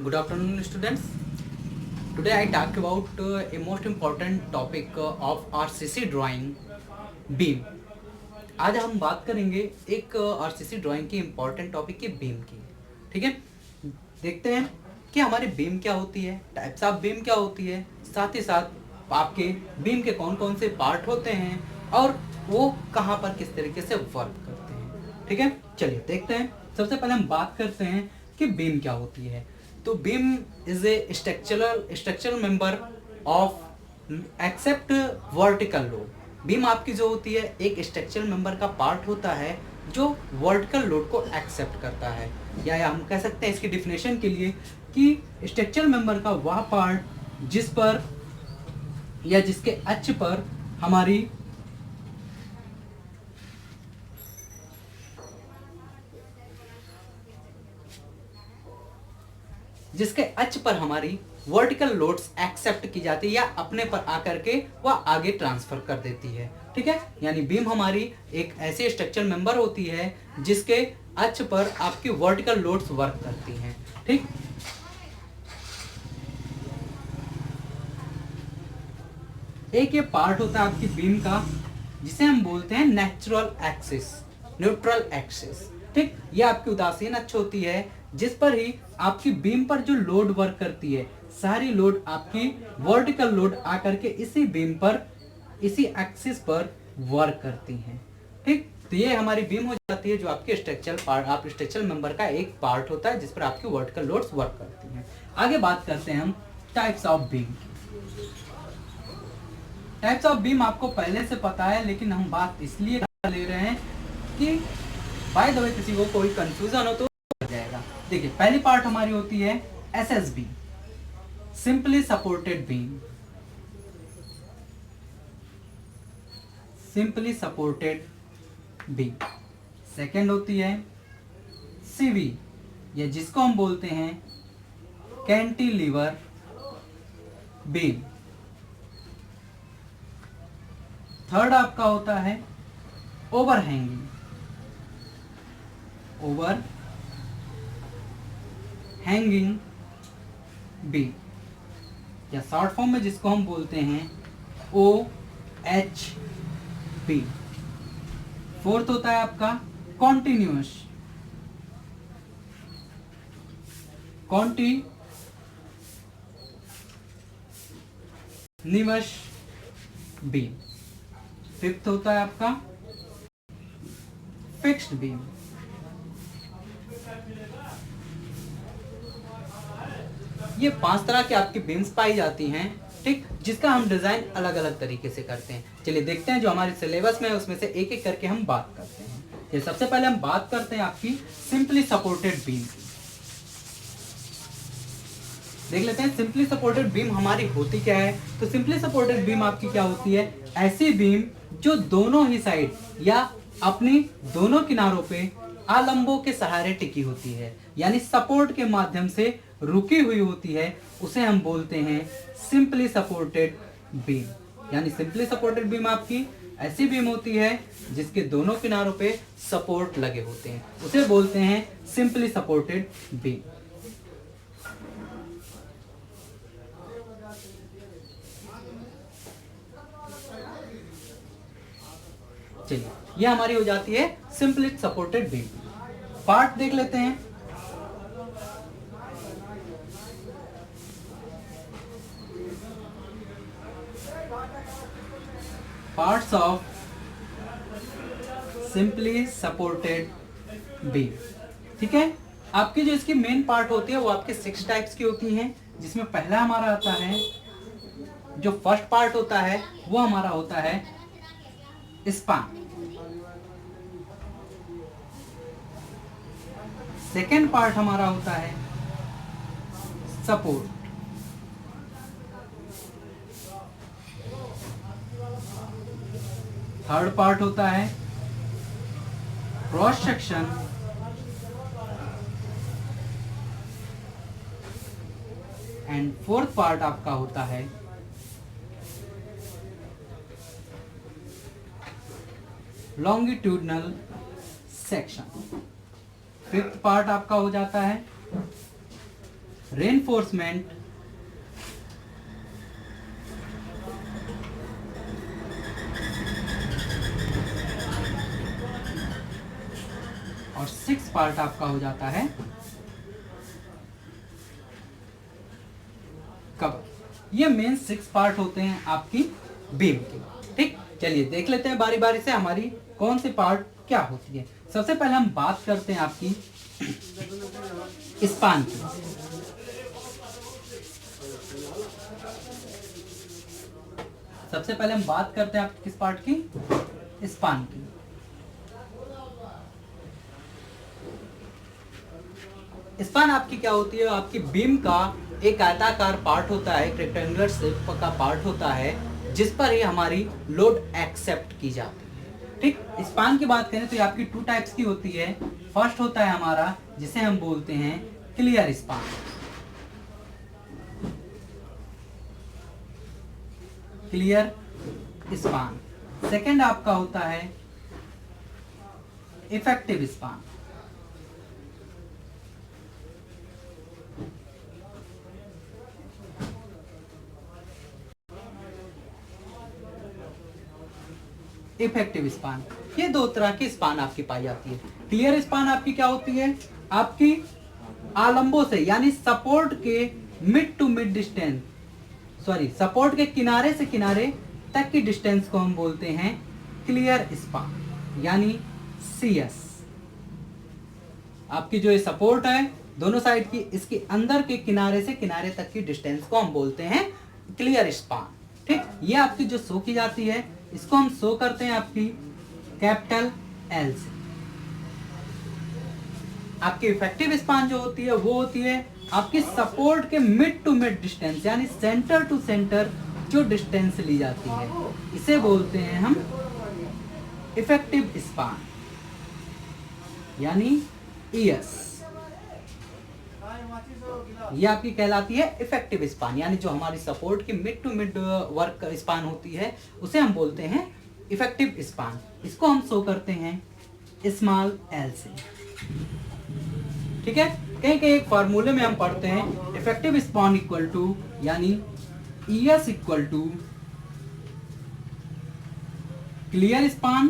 Good afternoon, students. Today I talk about a most important topic of RCC drawing, beam. आज हम बात करेंगे एक आरसीसी ड्राइंग की इम्पोर्टेंट टॉपिक की बीम की। ठीक है, देखते हैं कि हमारी बीम क्या होती है, टाइप्स ऑफ बीम क्या होती है, साथ ही साथ आपके बीम के कौन कौन से पार्ट होते हैं और वो कहाँ पर किस तरीके से वर्क करते हैं। ठीक है, चलिए देखते हैं। सबसे पहले हम बात करते हैं कि बीम क्या होती है। तो beam is a structural member of except vertical load. Beam आपकी जो होती है एक स्ट्रक्चरल मेंबर का पार्ट होता है जो वर्टिकल लोड को एक्सेप्ट करता है, या हम कह सकते हैं इसकी डिफिनेशन के लिए कि स्ट्रक्चरल मेंबर का वह पार्ट जिस पर या जिसके अक्ष पर हमारी वर्टिकल लोड्स एक्सेप्ट की जाती है या अपने पर आकर के वह आगे ट्रांसफर कर देती है। ठीक है, यानी बीम हमारी एक ऐसी स्ट्रक्चर मेंबर होती है जिसके अक्ष पर आपकी वर्टिकल लोड्स वर्क करती हैं। ठीक, एक ये पार्ट होता है आपकी बीम का जिसे हम बोलते हैं न्यूट्रल एक्सिस। ठीक, ये आपकी उदासीन अक्ष होती है जिस पर ही आपकी बीम पर जो लोड वर्क करती है, सारी लोड आपकी वर्टिकल लोड आकर के इसी बीम पर, इसी एक्सिस पर वर्क करती हैं। ठीक, तो ये हमारी बीम हो जाती है जो आपके स्ट्रक्चरल मेंबर का एक पार्ट होता है जिस पर आपकी वर्टिकल लोड्स वर्क करती हैं। आगे बात करते हैं हम types of beam. Types of beam आपको पहले से पता है, लेकिन हम बात इसलिए ले रहे हैं कि बाय द वे किसी को कोई कंफ्यूजन हो तो हो जाएगा। देखिए, पहली पार्ट हमारी होती है SSB, simply supported beam. Simply supported beam. Second होती है सीवी, या जिसको हम बोलते हैं कैंटिलीवर बीम। थर्ड आपका होता है ओवरहैंगिंग बीम, या शॉर्ट फॉर्म में जिसको हम बोलते हैं OHB। फोर्थ होता है आपका कॉन्टिन्यूअस बीम। फिफ्थ होता है आपका फिक्स्ड बीम। ये 5 तरह की आपकी बीम्स पाई जाती हैं। ठीक, जिसका हम डिजाइन अलग अलग तरीके से करते हैं। चलिए देखते हैं, जो हमारे सिलेबस में है उसमें से एक एक करके हम बात करते हैं। ये सबसे पहले हम बात करते हैं आपकी सिंपली सपोर्टेड बीम की। देख लेते हैं सिंपली सपोर्टेड बीम हमारी होती क्या है। तो सिंपली सपोर्टेड बीम आपकी क्या होती है, ऐसी बीम जो दोनों ही साइड या अपनी दोनों किनारों पे आलंबों के सहारे टिकी होती है, यानी सपोर्ट के माध्यम से रुकी हुई होती है, उसे हम बोलते हैं सिंपली सपोर्टेड बीम। यानी सिंपली सपोर्टेड बीम आपकी ऐसी बीम होती है जिसके दोनों किनारों पे सपोर्ट लगे होते हैं, उसे बोलते हैं सिंपली सपोर्टेड बीम। चलिए, ये हमारी हो जाती है सिंपली सपोर्टेड बीम। पार्ट देख लेते हैं। Parts of simply supported beam. ठीक है, आपकी जो इसकी मेन पार्ट होती है वो आपके 6 टाइप्स की होती हैं, जिसमें पहला हमारा आता है, जो फर्स्ट पार्ट होता है वो हमारा होता है स्पान। सेकेंड पार्ट हमारा होता है सपोर्ट। थर्ड पार्ट होता है cross section. And fourth part आपका होता है लॉन्गिट्यूडनल सेक्शन। फिफ्थ पार्ट आपका हो जाता है रेनफोर्समेंट और 6 पार्ट आपका हो जाता है कवर। ये मेन 6 पार्ट होते हैं आपकी बीम के। ठीक, चलिए देख लेते हैं बारी बारी से हमारी कौन सी पार्ट क्या होती है। सबसे पहले हम बात करते हैं आपकी स्पान की। सबसे पहले हम बात करते हैं आपकी किस पार्ट की? स्पान की। स्पान आपकी क्या होती है? आपकी बीम का एक आयताकार पार्ट होता है, एक रेक्टेंगुलर शेप का पार्ट होता है, जिस पर ही हमारी लोड एक्सेप्ट की जाती है। ठीक, स्पान की बात करें तो ये आपकी 2 टाइप्स की होती है। फर्स्ट होता है हमारा जिसे हम बोलते हैं clear span. Clear span. Second आपका होता है इफेक्टिव स्पान। Effective span. ये 2 तरह की स्पान आपकी पाई जाती है। क्लियर स्पान आपकी क्या होती है? आपकी आलंबों से यानी सपोर्ट के mid to mid distance, support के किनारे से किनारे तक की डिस्टेंस को हम बोलते हैं क्लियर स्पान यानी CS। आपकी जो ये सपोर्ट है दोनों साइड की, इसके अंदर के किनारे से किनारे तक की डिस्टेंस को हम बोलते हैं क्लियर स्पान। ठीक, ये आपकी जो शो की जाती है इसको हम शो करते हैं आपकी कैपिटल L से। आपकी इफेक्टिव स्पान जो होती है वो होती है आपकी सपोर्ट के मिड टू मिड डिस्टेंस यानी सेंटर टू सेंटर जो डिस्टेंस ली जाती है, इसे बोलते हैं हम इफेक्टिव स्पान यानी ES। ये आपकी कहलाती है इफेक्टिव स्पान, यानी जो हमारी सपोर्ट की mid to mid work span होती है उसे हम बोलते हैं इफेक्टिव स्पान। इसको हम शो करते हैं स्मॉल l से। ठीक है, कहीं कहीं एक फार्मूले में हम पढ़ते हैं इफेक्टिव स्पान इक्वल टू यानी ES equal to clear span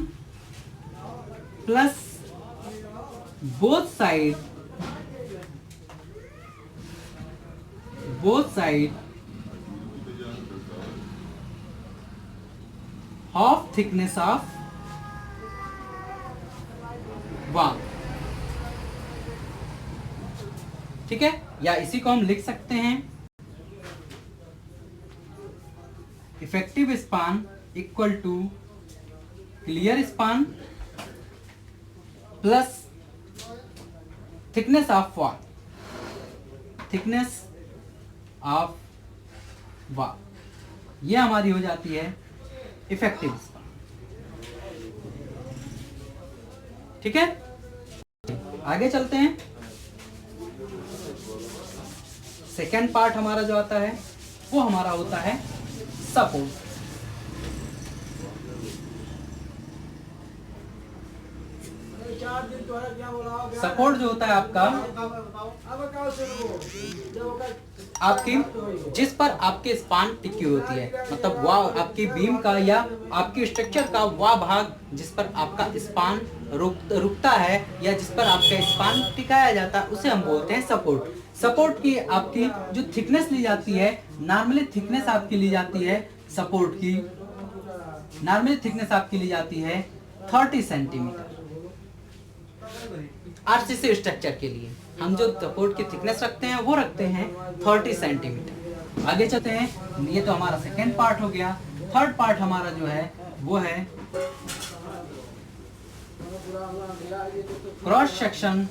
plus both side half thickness of wall। ठीक है, या इसी को हम लिख सकते हैं effective span equal to clear span plus thickness of wall, thickness of wall. ये हमारी हो जाती है इफेक्टिव स्पान। ठीक है, आगे चलते हैं। सेकेंड पार्ट हमारा जो आता है वो हमारा होता है सपोर्ट। सपोर्ट जो होता है आपका आपकी जिस पर आपके स्पान टिकी होती है, मतलब वह आपकी बीम का या आपकी स्ट्रक्चर का वह भाग जिस पर आपका स्पान रुकता है या जिस पर आपका स्पान टिकाया जाता है उसे हम बोलते हैं सपोर्ट। सपोर्ट की आपकी जो थिकनेस ली जाती है, नॉर्मली थिकनेस आपकी ली जाती है सपोर्ट की, नॉर्मली थिकनेस आपकी ली जाती है 30 सेंटीमीटर। आरसीसी स्ट्रक्चर के लिए हम जो सपोर्ट की थिकनेस रखते हैं वो रखते हैं 30 सेंटीमीटर। आगे चलते हैं, ये तो हमारा सेकेंड पार्ट हो गया। थर्ड पार्ट हमारा जो है वो है क्रॉस सेक्शन।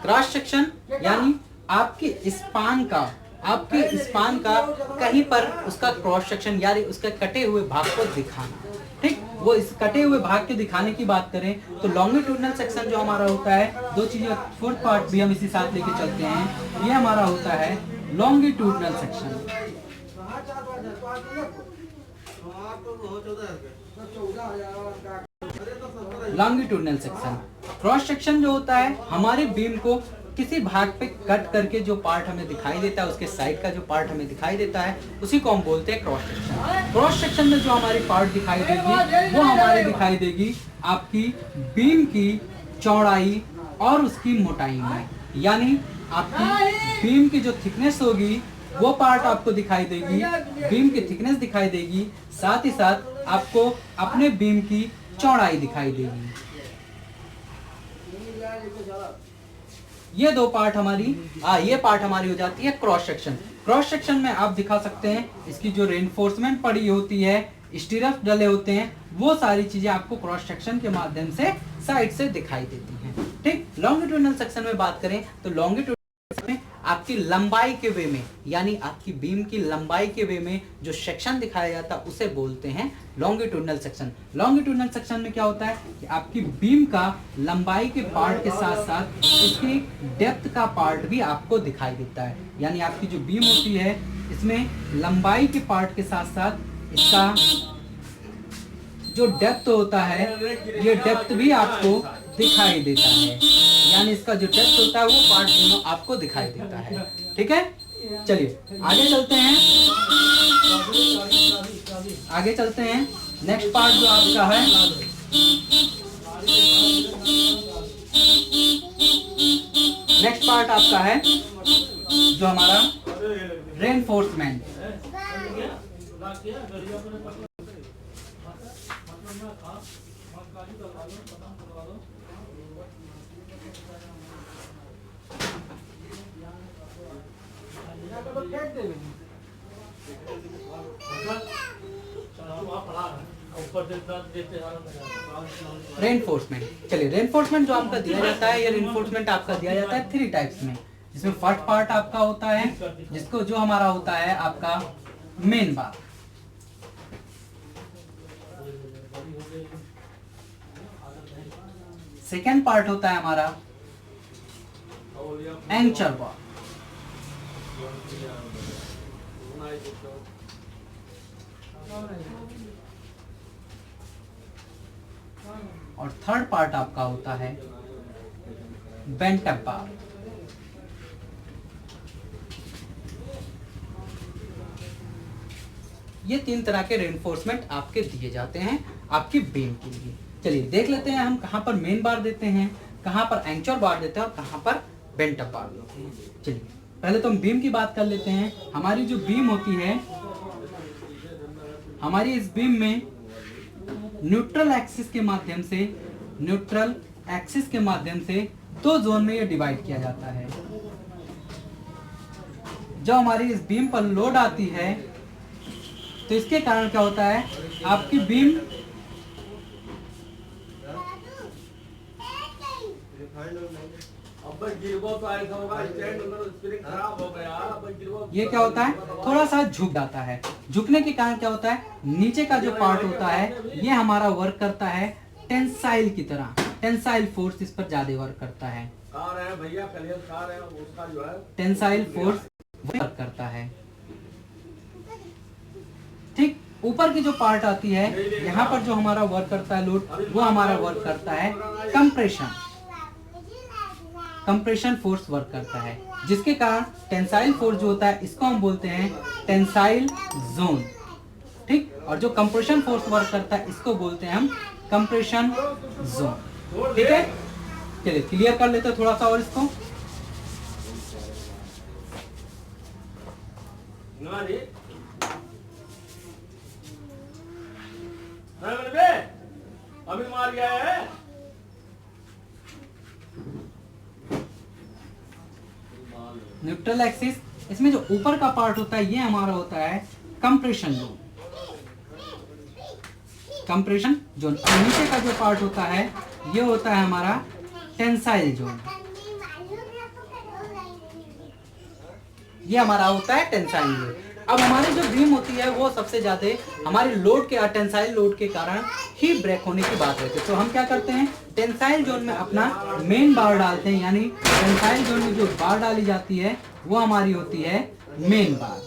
क्रॉस सेक्शन यानी आपकी स्पान का कहीं पर उसका क्रॉस सेक्शन यानी उसके कटे हुए भाग को दिखाना। ठीक, वो इस कटे हुए भाग के दिखाने की बात करें तो लॉन्गिट्यूडनल सेक्शन जो हमारा होता है, दो चीजें फोर्थ पार्ट भी हम इसी साथ लेके चलते हैं, ये हमारा होता है longitudinal section. Longitudinal section. Cross section जो होता है हमारे बीम को किसी भाग पे कट करके जो पार्ट हमें दिखाई देता है, उसके साइड का जो पार्ट हमें दिखाई देता है, उसी को हम बोलते हैं क्रॉस सेक्शन। क्रॉस सेक्शन में जो हमारी पार्ट दिखाई देगी वो हमारे दिखाई देगी आपकी बीम की चौड़ाई और उसकी मोटाई में, यानी आपकी बीम की जो थिकनेस होगी वो पार्ट आपको दिखाई देगी, बीम की थिकनेस दिखाई देगी, साथ ही साथ आपको अपने बीम की चौड़ाई दिखाई देगी। ये दो पार्ट हमारी ये पार्ट हमारी हो जाती है क्रॉस सेक्शन। क्रॉस सेक्शन में आप दिखा सकते हैं इसकी जो रेनफोर्समेंट पड़ी होती है, स्टीरअप डले होते हैं, वो सारी चीजें आपको क्रॉस सेक्शन के माध्यम से साइड से दिखाई देती हैं। ठीक, लॉन्गिट्यूडनल सेक्शन में बात करें तो लॉन्गिट्यूडनल में आपकी लंबाई के वे में, यानी आपकी बीम की लंबाई के वे में जो सेक्शन दिखाया जाता है उसे बोलते हैं लॉन्गिट्यूडनल सेक्शन। लॉन्गिट्यूडनल सेक्शन में क्या होता है कि आपकी बीम का लंबाई के पार्ट के साथ साथ इसकी डेप्थ का पार्ट भी आपको दिखाई देता है, यानी आपकी जो बीम होती है इसमें लंबाई के पार्ट के साथ साथ इसका जो डेप्थ होता है, ये डेप्थ भी आपको दिखाई देता है, यानी इसका जो डेप्थ होता है वो पार्ट दोनों आपको दिखाई देता है। ठीक है, चलिए आगे चलते हैं। आगे चलते हैं, नेक्स्ट पार्ट जो आपका है नेक्स्ट पार्ट आपका है जो हमारा रेनफोर्समेंट। रेनफोर्समेंट, चलिए रेनफोर्समेंट जो आपका दिया जाता है, ये रेनफोर्समेंट आपका दिया जाता है 3 टाइप्स में, जिसमें फर्स्ट पार्ट आपका होता है जिसको जो हमारा होता है आपका मेन बार, सेकेंड पार्ट होता है हमारा एंचर बार, और थर्ड पार्ट आपका होता है बेंटअप बार। ये 3 तरह के रेनफोर्समेंट आपके दिए जाते हैं आपकी बीम के लिए। चलिए देख लेते हैं हम कहां पर मेन बार देते हैं, कहां पर एंचर बार देते हैं और कहां पर बेंटअप बार देते हैं। चलिए पहले तो हम बीम की बात कर लेते हैं। हमारी जो बीम होती है, हमारी इस बीम में न्यूट्रल एक्सिस के माध्यम से 2 जोन में ये डिवाइड किया जाता है। जब हमारी इस बीम पर लोड आती है तो इसके कारण क्या होता है, आपकी बीम ये क्या होता है, थोड़ा सा झुक जाता है। झुकने के कारण क्या होता है, नीचे का जो पार्ट होता है ये हमारा वर्क करता है टेंसाइल की तरह, टेंसाइल फोर्स इस पर ज्यादा वर्क करता है, टेंसाइल फोर्स वर्क करता है। ठीक, ऊपर की जो पार्ट आती है, यहाँ पर जो हमारा वर्क करता है लोड, वो हमारा वर्क करता है कंप्रेशन फोर्स वर्क करता है, जिसके कारण टेंसाइल फोर्स जो होता है इसको हम बोलते हैं टेंसाइल जोन। ठीक, और जो कंप्रेशन फोर्स वर्क करता है इसको बोलते हैं हम कंप्रेशन जोन। ठीक है, चलिए क्लियर कर लेते हैं थोड़ा सा और इसको। अभी मार गया है। न्यूट्रल एक्सिस, इसमें जो ऊपर का पार्ट होता है ये हमारा होता है कंप्रेशन जोन, कंप्रेशन जोन। नीचे का जो पार्ट होता है ये होता है हमारा टेंसाइल जोन, ये हमारा होता है टेंसाइल जोन। अब हमारी जो बीम होती है वो सबसे ज्यादा हमारे लोड के टेंसाइल लोड के कारण ही ब्रेक होने की बात रहती है। तो हम क्या करते हैं, टेंसाइल जोन में अपना मेन बार डालते हैं, यानी टेंसाइल जोन में जो बार डाली जाती है वो हमारी होती है मेन बार।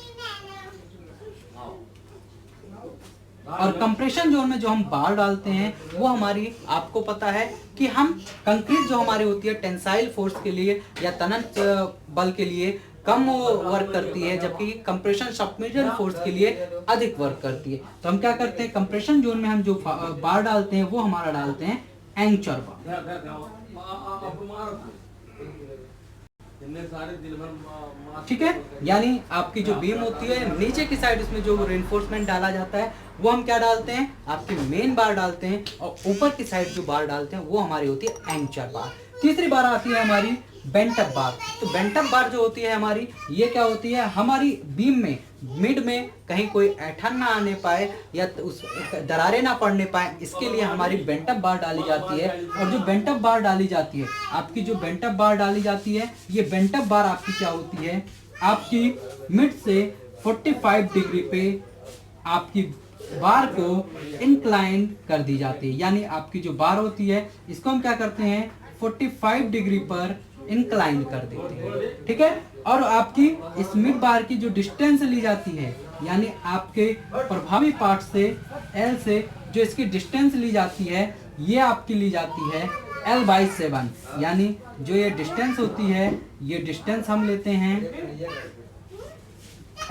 और कंप्रेशन जोन में जो हम बार डालते हैं वो हमारी, आपको पता है कि हम कंक्रीट जो हमारी होती है टेंसाइल फोर्स के लिए या तनन बल के लिए कम वर्क करती है, जबकि कंप्रेशन सबमिशन फोर्स के लिए अधिक वर्क करती है। तो हम क्या करते हैं, कंप्रेशन जोन में हम जो बार डालते हैं वो हमारा डालते हैं एंकर बार। ठीक है, यानी आपकी जो बीम होती है नीचे की साइड, उसमें जो रेनफोर्समेंट डाला जाता है वो हम क्या डालते हैं, आपकी मेन बार डालते हैं, और ऊपर की साइड जो बार डालते हैं वो हमारी होती है एंकर बार। तीसरी बार आती है हमारी बेंट अप बार। तो बेंट अप बार जो होती है हमारी, ये क्या होती है, हमारी बीम में मिड में कहीं कोई ऐठन ना आने पाए या उस दरारें ना पड़ने पाए, इसके लिए हमारी बेंट अप बार डाली जाती है। और जो बेंट अप बार डाली जाती है, आपकी जो बेंट अप बार डाली जाती है, ये बेंट अप बार आपकी क्या होती है, आपकी मिड से 45 डिग्री पे आपकी बार को इंक्लाइन कर दी जाती है। यानी आपकी जो बार होती है इसको हम क्या करते हैं, 45 डिग्री पर इंक्लाइन कर देते हैं। ठीक है, और आपकी इस मिड बार की जो डिस्टेंस ली जाती है, यानी आपके प्रभावी पार्ट से एल से जो इसकी डिस्टेंस ली जाती है, ये आपकी ली जाती है L/7। यानी जो ये डिस्टेंस होती है, ये डिस्टेंस हम लेते हैं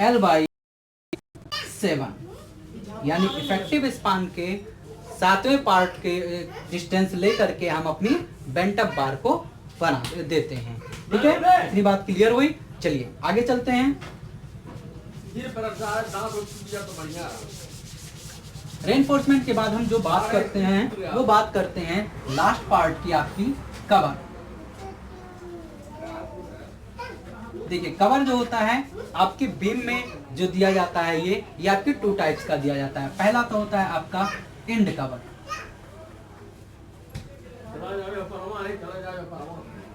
L/7, यानी इफेक्टिव स्पान के 7वें पार्ट के डिस्टेंस लेकर के हम अपनी बेंट अप बार को बना देते हैं। ठीक है, इतनी बात क्लियर हुई। चलिए आगे चलते हैं। रेनफोर्समेंट के बाद हम जो बात करते हैं वो बात करते हैं लास्ट पार्ट की, आपकी कवर। देखिए, कवर जो होता है आपकी बीम में जो दिया जाता है, ये आपके 2 टाइप्स का दिया जाता है। पहला तो होता है आपका एंड कवर,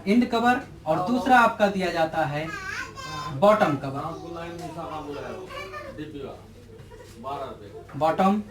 एंड कवर, और दूसरा आपका दिया जाता है बॉटम कवर, बॉटम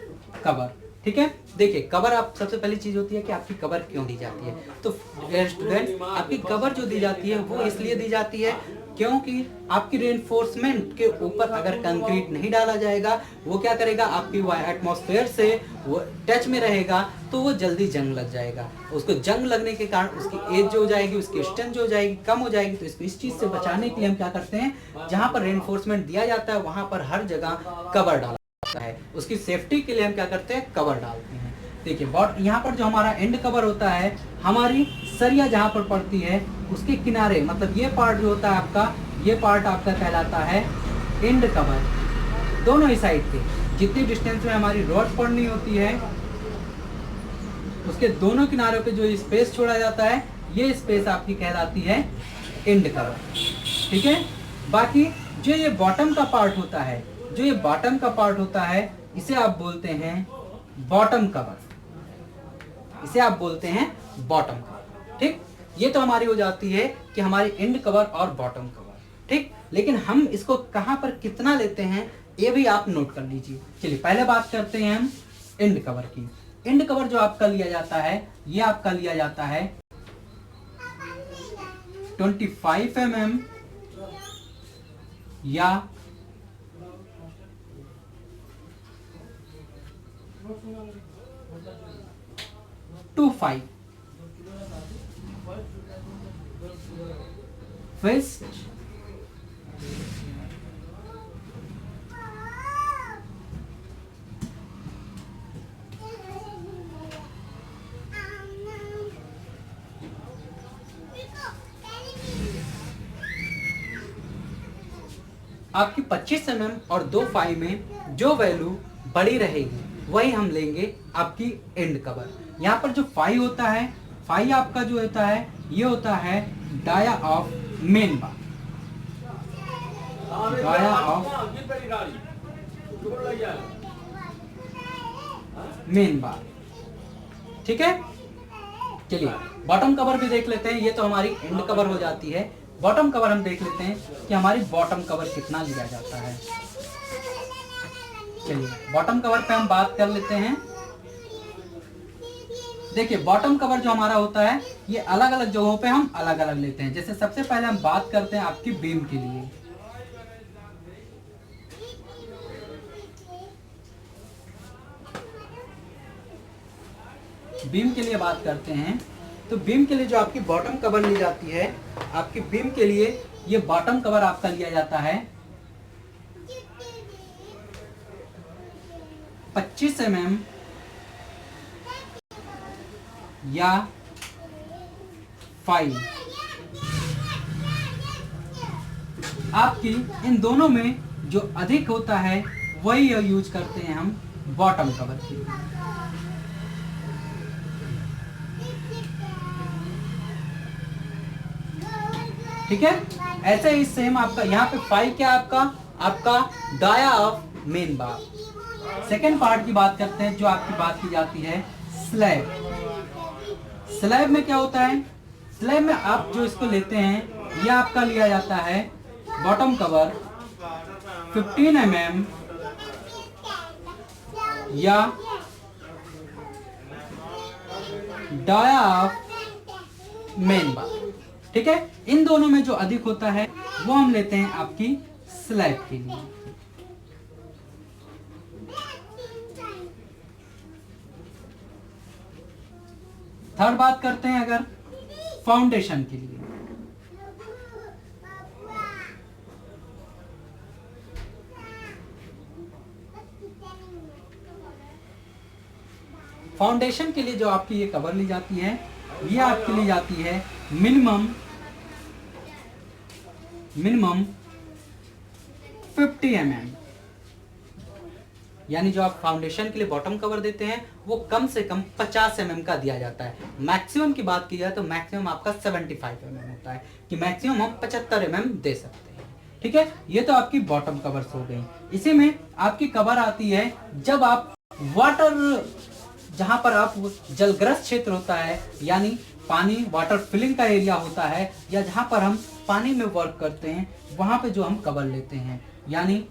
कवर। ठीक है, देखिए कवर, आप सबसे पहली चीज होती है कि आपकी कवर क्यों दी जाती है। तो स्टूडेंट, आपकी कवर जो दी जाती है वो इसलिए दी जाती है क्योंकि आपकी रेनफोर्समेंट के ऊपर अगर कंक्रीट नहीं डाला जाएगा, वो क्या करेगा, आपकी एटमॉस्फेयर से वो टच में रहेगा तो वो जल्दी जंग लग जाएगा। उसको जंग लगने के कारण उसकी एज जो हो जाएगी, उसकी स्ट्रेंथ जो हो जाएगी, कम हो जाएगी। तो इसको इस चीज से बचाने के लिए हम क्या करते हैं, जहां पर रेनफोर्समेंट दिया जाता है वहां पर हर जगह कवर डाला जाता है। उसकी सेफ्टी के लिए हम क्या करते हैं, कवर डालते हैं। देखिए, यहाँ पर जो हमारा एंड कवर होता है, हमारी सरिया जहाँ पर पड़ती है उसके किनारे, मतलब ये पार्ट जो होता है आपका, ये पार्ट आपका कहलाता है एंड कवर। दोनों ही साइड के जितनी डिस्टेंस में हमारी रॉड पड़नी होती है, उसके दोनों किनारों पे जो स्पेस छोड़ा जाता है, ये स्पेस आपकी कहलाती है एंड कवर। ठीक है, बाकी जो ये बॉटम का पार्ट होता है, जो ये बॉटम का पार्ट होता है, इसे आप बोलते हैं बॉटम कवर, इसे आप बोलते हैं बॉटम कवर। ठीक, ये तो हमारी हो जाती है कि हमारी एंड कवर और बॉटम कवर। ठीक, लेकिन हम इसको कहां पर कितना लेते हैं ये भी आप नोट कर लीजिए। चलिए पहले बात करते हैं हम एंड कवर की। एंड कवर जो आपका लिया जाता है, ये आपका लिया जाता है 25 mm या 25 फिस्ट आपकी 25 mm और 2 फाई में जो वैल्यू बड़ी रहेगी वही हम लेंगे आपकी एंड कवर। यहाँ पर जो फाई होता है, फाई आपका जो होता है ये होता है dia of main bar, dia of main bar. ठीक है, चलिए बॉटम कवर भी देख लेते हैं। ये तो हमारी एंड कवर हो जाती है। बॉटम कवर हम देख लेते हैं कि हमारी बॉटम कवर कितना लिया जाता है। चलिए बॉटम कवर पे हम बात कर लेते हैं। देखिए बॉटम कवर जो हमारा होता है ये अलग अलग जगहों पे हम अलग अलग लेते हैं। जैसे सबसे पहले हम बात करते हैं आपकी बीम के लिए। बीम के लिए बात करते हैं तो बीम के लिए जो आपकी बॉटम कवर ली जाती है, आपकी बीम के लिए ये बॉटम कवर आपका लिया जाता है 25 mm या 5। आपकी इन दोनों में जो अधिक होता है वही यूज करते हैं हम बॉटम कवर की। ठीक है, ऐसे ही सेम आपका यहाँ पे 5 क्या आपका dia of main bar. Second part की बात करते हैं, जो आपकी बात की जाती है स्लैब। स्लैब में क्या होता है, स्लैब में आप जो इसको लेते हैं, यह आपका लिया जाता है बॉटम कवर 15 mm या डाया ऑफ मेन बार। ठीक है, इन दोनों में जो अधिक होता है वो हम लेते हैं आपकी स्लैब के लिए। थर्ड बात करते हैं अगर फाउंडेशन के लिए। फाउंडेशन के लिए जो आपकी ये कवर ली जाती है, ये आपकी ली जाती है मिनिमम 50 mm। यानी जो आप फाउंडेशन के लिए बॉटम कवर देते हैं वो कम से कम 50 mm का दिया जाता है। मैक्सिमम की बात की जाए तो मैक्सिमम आपका 75 mm होता है, कि मैक्सिमम हम 75 mm दे सकते हैं। ठीक है, ये तो आपकी बॉटम कवर्स हो गई। इसी में आपकी कवर आती है जब आप वाटर, जहां पर आप जलग्रस्त क्षेत्र होता है, यानी पानी वाटर फिलिंग का एरिया होता है, या जहां पर हम पानी में वर्क करते हैं, वहां पे जो हम कवर लेते हैं। यानी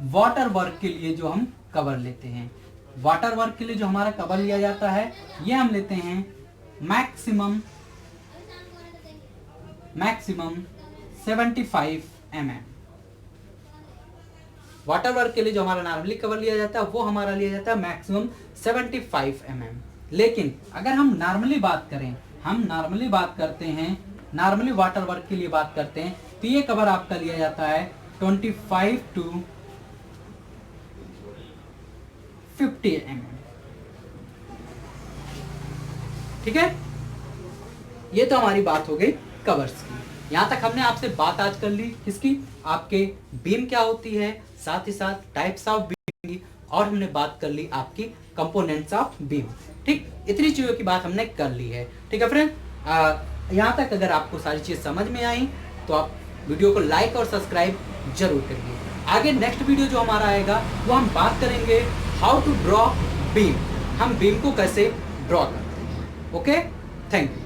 वाटर वर्क के लिए जो हम कवर लेते हैं, वाटर वर्क के लिए जो हमारा कवर लिया जाता है, ये हम लेते हैं मैक्सिमम 75 mm। वाटर वर्क के लिए जो हमारा नॉर्मली कवर लिया जाता है वो हमारा लिया जाता है मैक्सिमम 75 mm। लेकिन अगर हम नॉर्मली बात करें, हम नॉर्मली बात करते हैं, नॉर्मली वाटर वर्क के लिए बात करते हैं, तो ये कवर आपका लिया जाता है 25 to 50 mm। ठीक है, ये तो हमारी बात हो गई कवर्स की। यहां तक हमने आपसे बात आज कर ली किसकी, आपके बीम क्या होती है, साथ ही साथ टाइप्स ऑफ बीम की, और हमने बात कर ली आपकी कंपोनेंट्स ऑफ बीम। ठीक, इतनी चीजों की बात हमने कर ली है। ठीक है फ्रेंड, यहाँ तक अगर आपको सारी चीज समझ में आई तो आप वीडियो को लाइक और सब्सक्राइब जरूर करिए। आगे नेक्स्ट वीडियो जो हमारा आएगा वो हम बात करेंगे हाउ टू ड्रॉ बीम, हम बीम को कैसे ड्रॉ करते हैं। Okay, thank you.